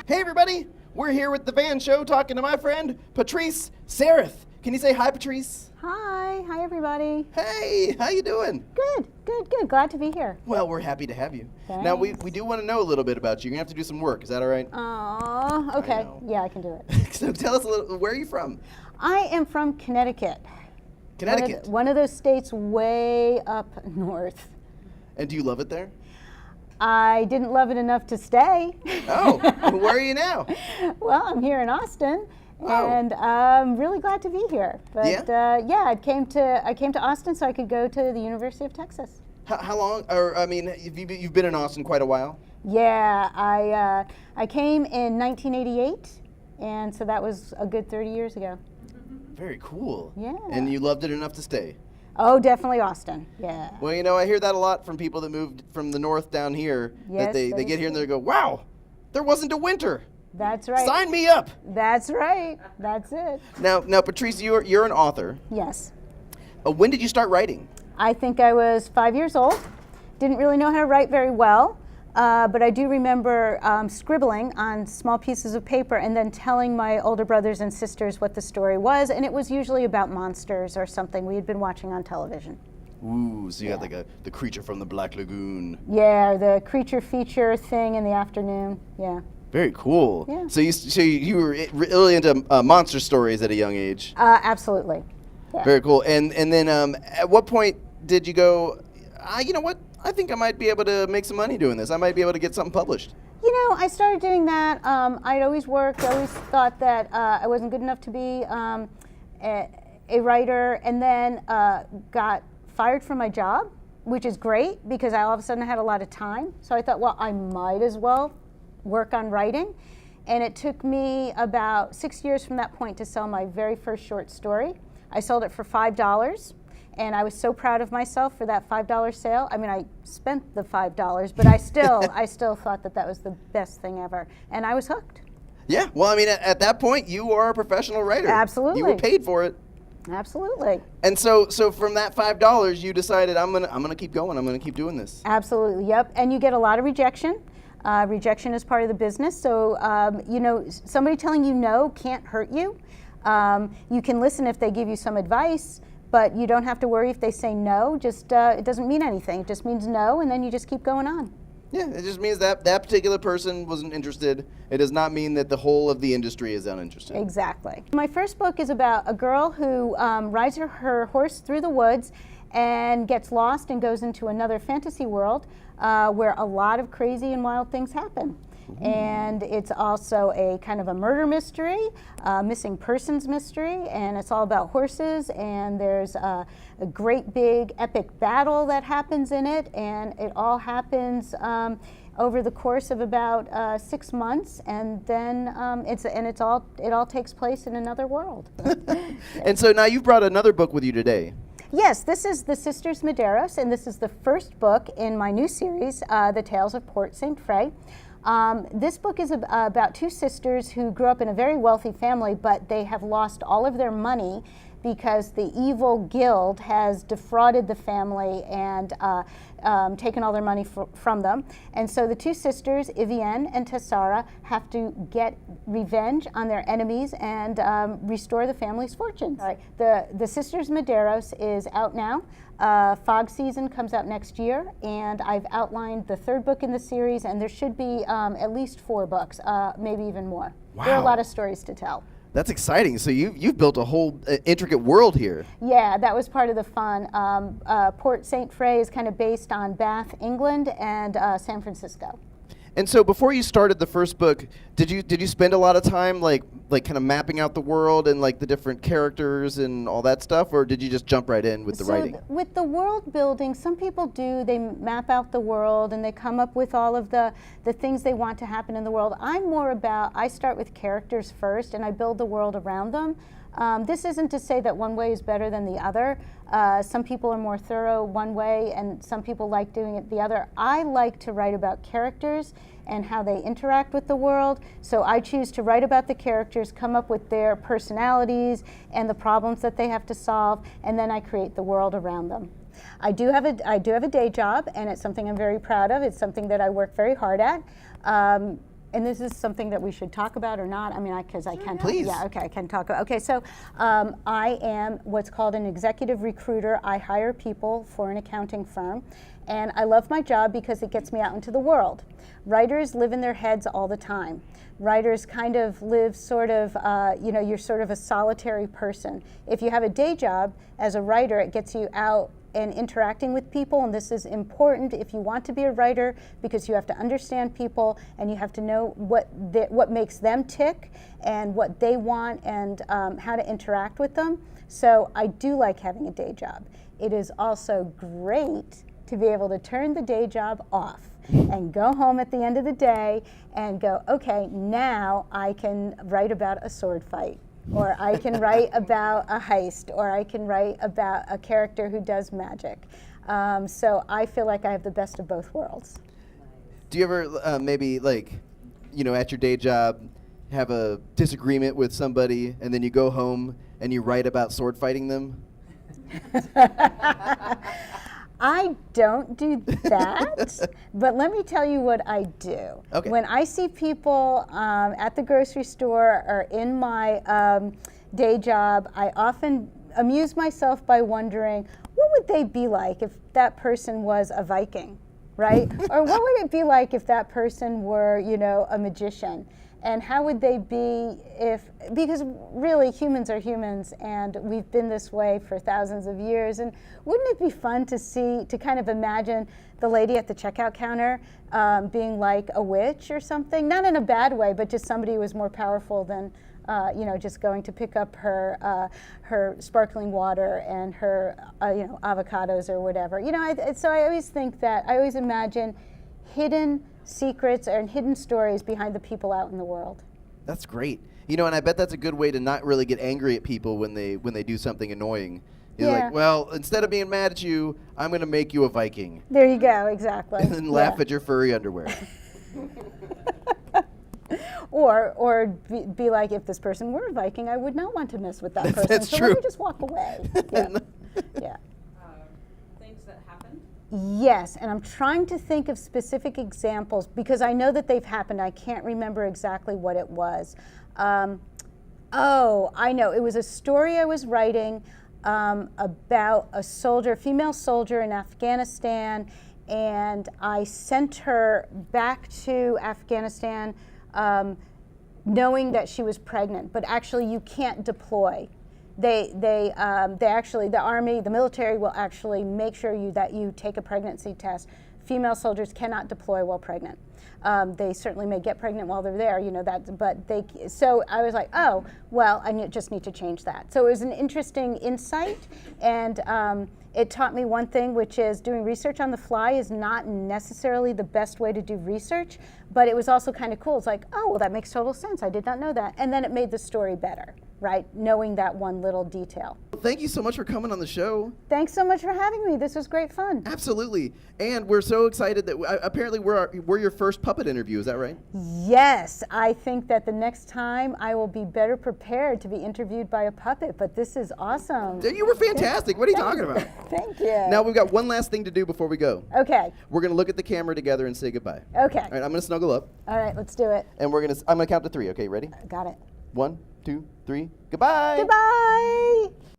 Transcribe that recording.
Hey everybody, we're here with the Van Show talking to my friend Patrice Sarath. Can you say hi, Patrice? Hi everybody. Hey, how you doing? Good. Glad to be here. Well, we're happy to have you. Thanks. Now, we do want to know a little bit about you. You're going to have to do some work. Is that all right? Okay. I know. Yeah, I can do it. So tell us a little, where are you from? I am from Connecticut. Connecticut. One of those states way up north. And do you love it there? I didn't love it enough to stay. Oh, where are you now? Well, I'm here in Austin. Oh. And I'm really glad to be here. But Yeah? I came to Austin so I could go to the University of Texas. How long, you've been in Austin quite a while? Yeah, I came in 1988, and so that was a good 30 years ago. Very cool. Yeah. And you loved it enough to stay? Oh, definitely Austin. Yeah. Well, you know, I hear that a lot from people that moved from the north down here. Yes, that they get here and they go, wow, there wasn't a winter. That's right. Sign me up. That's right. That's it. Now, Patrice, you're an author. Yes. When did you start writing? I think I was 5 years old. Didn't really know how to write very well, but I do remember scribbling on small pieces of paper and then telling my older brothers and sisters what the story was, and it was usually about monsters or something we had been watching on television. Ooh, so you had like the creature from the Black Lagoon. Yeah, the creature feature thing in the afternoon. Yeah. Very cool. Yeah. So you were really into monster stories at a young age. Absolutely. Yeah. Very cool. And then at what point did you go, you know what? I think I might be able to make some money doing this. I might be able to get something published. You know, I started doing that. I'd always worked. I always thought that I wasn't good enough to be a writer, and then got fired from my job, which is great because I all of a sudden had a lot of time. So I thought, well, I might as well work on writing. And it took me about 6 years from that point to sell my very first short story. I sold it for $5. And I was so proud of myself for that $5 sale. I mean, I spent the $5, but I still thought that was the best thing ever. And I was hooked. Yeah, well, I mean, at that point, you are a professional writer. Absolutely. You were paid for it. Absolutely. And so from that $5, you decided, I'm gonna keep going. I'm gonna keep doing this. Absolutely. Yep. And you get a lot of rejection. Rejection is part of the business. So you know, somebody telling you no can't hurt you. You can listen if they give you some advice. But you don't have to worry if they say no. Just it doesn't mean anything. It just means no, and then you just keep going on. Yeah, it just means that particular person wasn't interested. It does not mean that the whole of the industry is uninterested. Exactly. My first book is about a girl who rides her horse through the woods and gets lost and goes into another fantasy world where a lot of crazy and wild things happen. And it's also a kind of a murder mystery, missing persons mystery, and it's all about horses, and there's a great big epic battle that happens in it, and it all happens over the course of about 6 months, and then it all takes place in another world. And so now you've brought another book with you today. Yes, this is the Sisters Mederos, and this is the first book in my new series, The Tales of Port St. Fray. This book is about two sisters who grew up in a very wealthy family, but they have lost all of their money because the evil guild has defrauded the family and taken all their money from them. And so the two sisters, Vivienne and Tessara, have to get revenge on their enemies and restore the family's fortunes. The Sisters Medeiros is out now. Fog Season comes out next year, and I've outlined the third book in the series, and there should be at least 4 books, maybe even more. Wow. There are a lot of stories to tell. That's exciting. So you've built a whole intricate world here. Yeah, that was part of the fun. Port St. Fray is kind of based on Bath, England, and San Francisco. And so before you started the first book, did you spend a lot of time like kind of mapping out the world and like the different characters and all that stuff, or did you just jump right in with the writing? With the world building, some people do. They map out the world and they come up with all of the things they want to happen in the world. I'm more about, I start with characters first and I build the world around them. This isn't to say that one way is better than the other. Some people are more thorough one way and some people like doing it the other. I like to write about characters and how they interact with the world. So I choose to write about the characters, come up with their personalities and the problems that they have to solve, and then I create the world around them. I do have a day job, and it's something I'm very proud of. It's something that I work very hard at. and this is something that we should talk about or not. I mean, because I can. Please. Yeah. Okay. I can talk about. Okay. So, I am what's called an executive recruiter. I hire people for an accounting firm, and I love my job because it gets me out into the world. Writers live in their heads all the time. Writers kind of live sort of, you're sort of a solitary person. If you have a day job as a writer, it gets you out and interacting with people, and this is important if you want to be a writer, because you have to understand people and you have to know what makes them tick and what they want, and how to interact with them. So I do like having a day job. It is also great to be able to turn the day job off and go home at the end of the day and go, okay, now I can write about a sword fight, or I can write about a heist, or I can write about a character who does magic. So I feel like I have the best of both worlds. Do you ever maybe like, at your day job, have a disagreement with somebody, and then you go home and you write about sword fighting them? I don't do that, but let me tell you what I do. Okay. When I see people at the grocery store or in my day job, I often amuse myself by wondering, what would they be like if that person was a Viking, right? Or what would it be like if that person were, a magician? And how would they be because really humans are humans, and we've been this way for thousands of years, and wouldn't it be fun to kind of imagine the lady at the checkout counter being like a witch or something? Not in a bad way, but just somebody who was more powerful than just going to pick up her sparkling water and her avocados or whatever. So I always think that, I always imagine hidden secrets and hidden stories behind the people out in the world. That's great. And I bet that's a good way to not really get angry at people when they do something annoying. You're like, well, instead of being mad at you, I'm going to make you a Viking. There you go, exactly. And then laugh at your furry underwear. Or be like, if this person were a Viking, I would not want to mess with that person. That's so true. Let me just walk away. Yeah. Yeah. Things that happened? Yes, and I'm trying to think of specific examples because I know that they've happened. I can't remember exactly what it was. I know. It was a story I was writing about a female soldier in Afghanistan, and I sent her back to Afghanistan knowing that she was pregnant, but actually you can't deploy. They actually, the Army, the military will actually make sure that you take a pregnancy test. Female soldiers cannot deploy while pregnant. They certainly may get pregnant while they're there, so I was like, oh, well, I just need to change that. So it was an interesting insight, and it taught me one thing, which is doing research on the fly is not necessarily the best way to do research, but it was also kind of cool. It's like, oh, well, that makes total sense. I did not know that. And then it made the story better, right? Knowing that one little detail. Thank you so much for coming on the show. Thanks so much for having me. This was great fun. Absolutely. And we're so excited that apparently we're your first puppet interview. Is that right? Yes. I think that the next time I will be better prepared to be interviewed by a puppet, but this is awesome. You were fantastic. What are you talking about? Thank you. Now we've got one last thing to do before we go. Okay. We're going to look at the camera together and say goodbye. Okay. All right, I'm going to snuggle up. All right, let's do it. And I'm going to count to 3. Okay, ready? Got it. 1, 2, 3. Goodbye. Goodbye.